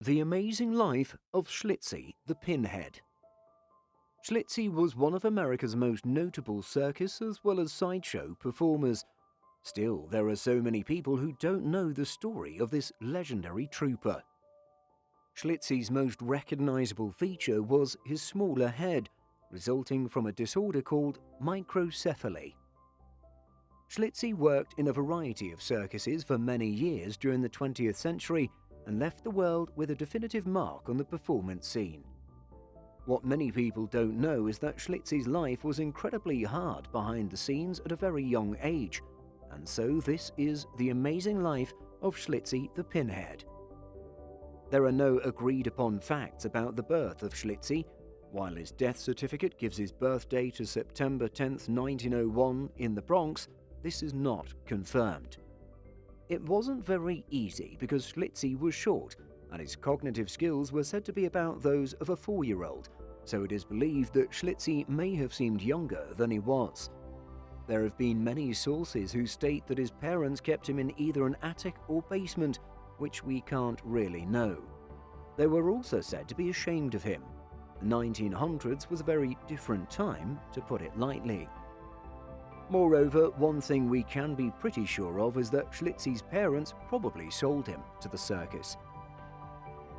The Amazing Life of Schlitzie the Pinhead. Schlitzie was one of America's most notable circus as well as sideshow performers. Still, there are so many people who don't know the story of this legendary trouper. Schlitzie's most recognizable feature was his smaller head, resulting from a disorder called microcephaly. Schlitzie worked in a variety of circuses for many years during the 20th century and left the world with a definitive mark on the performance scene. What many people don't know is that Schlitzie's life was incredibly hard behind the scenes at a very young age, and so this is The Amazing Life of Schlitzie the Pinhead. There are no agreed-upon facts about the birth of Schlitzie. While his death certificate gives his birth date as September 10, 1901 in the Bronx, this is not confirmed. It wasn't very easy because Schlitzie was short, and his cognitive skills were said to be about those of a 4-year-old, so it is believed that Schlitzie may have seemed younger than he was. There have been many sources who state that his parents kept him in either an attic or basement, which we can't really know. They were also said to be ashamed of him. The 1900s was a very different time, to put it lightly. Moreover, one thing we can be pretty sure of is that Schlitzie's parents probably sold him to the circus.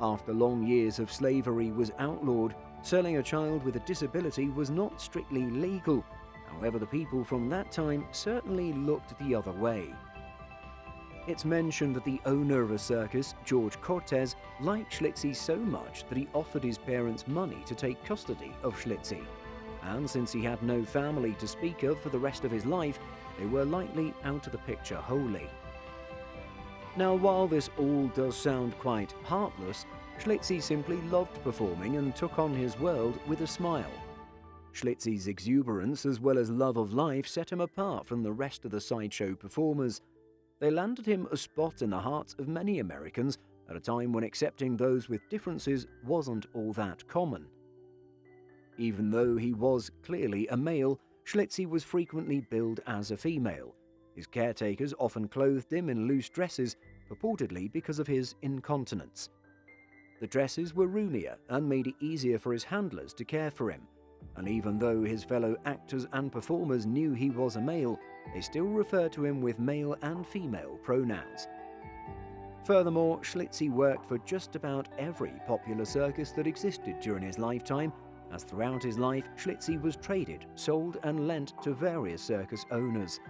After long years of slavery was outlawed, selling a child with a disability was not strictly legal. However, the people from that time certainly looked the other way. It's mentioned that the owner of a circus, George Cortez, liked Schlitzie so much that he offered his parents money to take custody of Schlitzie. And since he had no family to speak of for the rest of his life, they were likely out of the picture wholly. Now, while this all does sound quite heartless, Schlitzie simply loved performing and took on his world with a smile. Schlitzie's exuberance as well as love of life set him apart from the rest of the sideshow performers. They landed him a spot in the hearts of many Americans at a time when accepting those with differences wasn't all that common. Even though he was clearly a male, Schlitzie was frequently billed as a female. His caretakers often clothed him in loose dresses, purportedly because of his incontinence. The dresses were roomier and made it easier for his handlers to care for him, and even though his fellow actors and performers knew he was a male, they still referred to him with male and female pronouns. Furthermore, Schlitzie worked for just about every popular circus that existed during his lifetime, as throughout his life, Schlitzie was traded, sold and lent to various circus owners.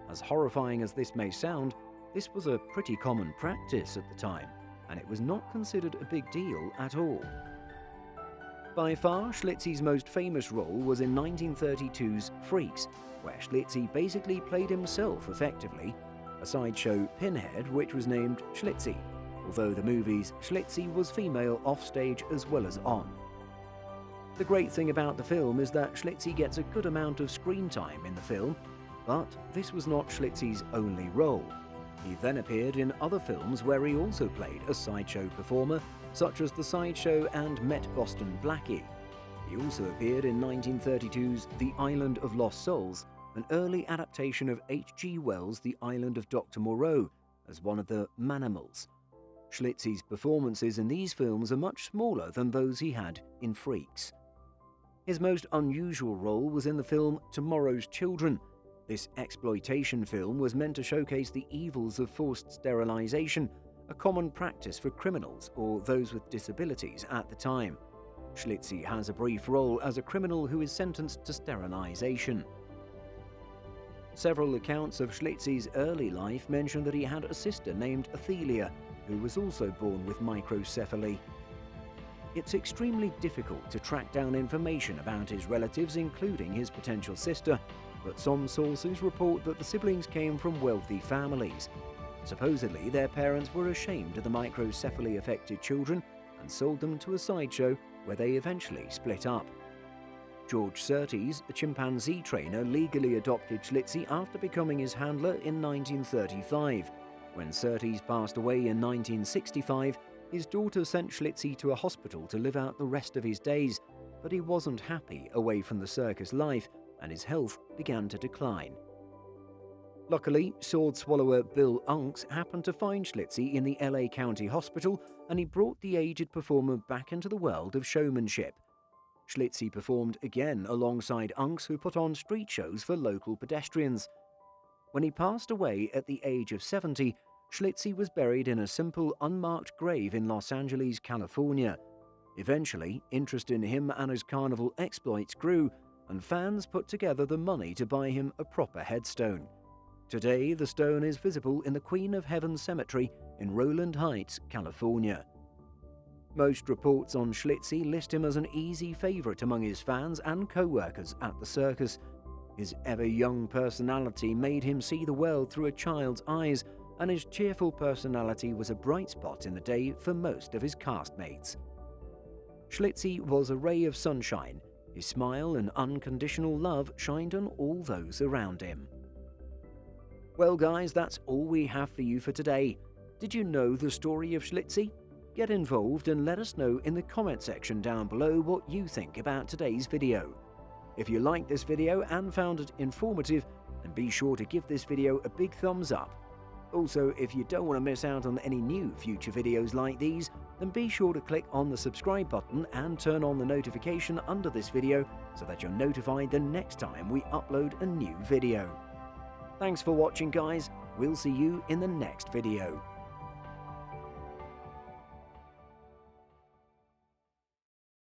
As horrifying as this may sound, this was a pretty common practice at the time, and it was not considered a big deal at all. By far, Schlitzie's most famous role was in 1932's Freaks, where Schlitzie basically played himself effectively, a sideshow pinhead which was named Schlitzie, although the movie's Schlitzie was female offstage as well as on. The great thing about the film is that Schlitzie gets a good amount of screen time in the film, but this was not Schlitzie's only role. He then appeared in other films where he also played a sideshow performer, such as The Sideshow and Met Boston Blackie. He also appeared in 1932's The Island of Lost Souls, an early adaptation of H.G. Wells' The Island of Dr. Moreau, as one of the Manimals. Schlitzie's performances in these films are much smaller than those he had in Freaks. His most unusual role was in the film Tomorrow's Children. This exploitation film was meant to showcase the evils of forced sterilization, a common practice for criminals or those with disabilities at the time. Schlitzie has a brief role as a criminal who is sentenced to sterilization. Several accounts of Schlitzie's early life mention that he had a sister named Athelia, who was also born with microcephaly. It's extremely difficult to track down information about his relatives, including his potential sister, but some sources report that the siblings came from wealthy families. Supposedly, their parents were ashamed of the microcephaly-affected children and sold them to a sideshow where they eventually split up. George Surtees, a chimpanzee trainer, legally adopted Schlitzie after becoming his handler in 1935. When Surtees passed away in 1965, his daughter sent Schlitzie to a hospital to live out the rest of his days, but he wasn't happy away from the circus life, and his health began to decline. Luckily, sword swallower Bill Unks happened to find Schlitzie in the LA County Hospital, and he brought the aged performer back into the world of showmanship. Schlitzie performed again alongside Unks, who put on street shows for local pedestrians. When he passed away at the age of 70, Schlitzie was buried in a simple, unmarked grave in Los Angeles, California. Eventually, interest in him and his carnival exploits grew, and fans put together the money to buy him a proper headstone. Today, the stone is visible in the Queen of Heaven Cemetery in Rowland Heights, California. Most reports on Schlitzie list him as an easy favorite among his fans and co-workers at the circus. His ever-young personality made him see the world through a child's eyes, and his cheerful personality was a bright spot in the day for most of his castmates. Schlitzie was a ray of sunshine. His smile and unconditional love shined on all those around him. Well guys, that's all we have for you for today. Did you know the story of Schlitzie? Get involved and let us know in the comment section down below what you think about today's video. If you liked this video and found it informative, then be sure to give this video a big thumbs up. Also, if you don't want to miss out on any new future videos like these, then be sure to click on the subscribe button and turn on the notification under this video so that you're notified the next time we upload a new video. Thanks for watching guys, we'll see you in the next video.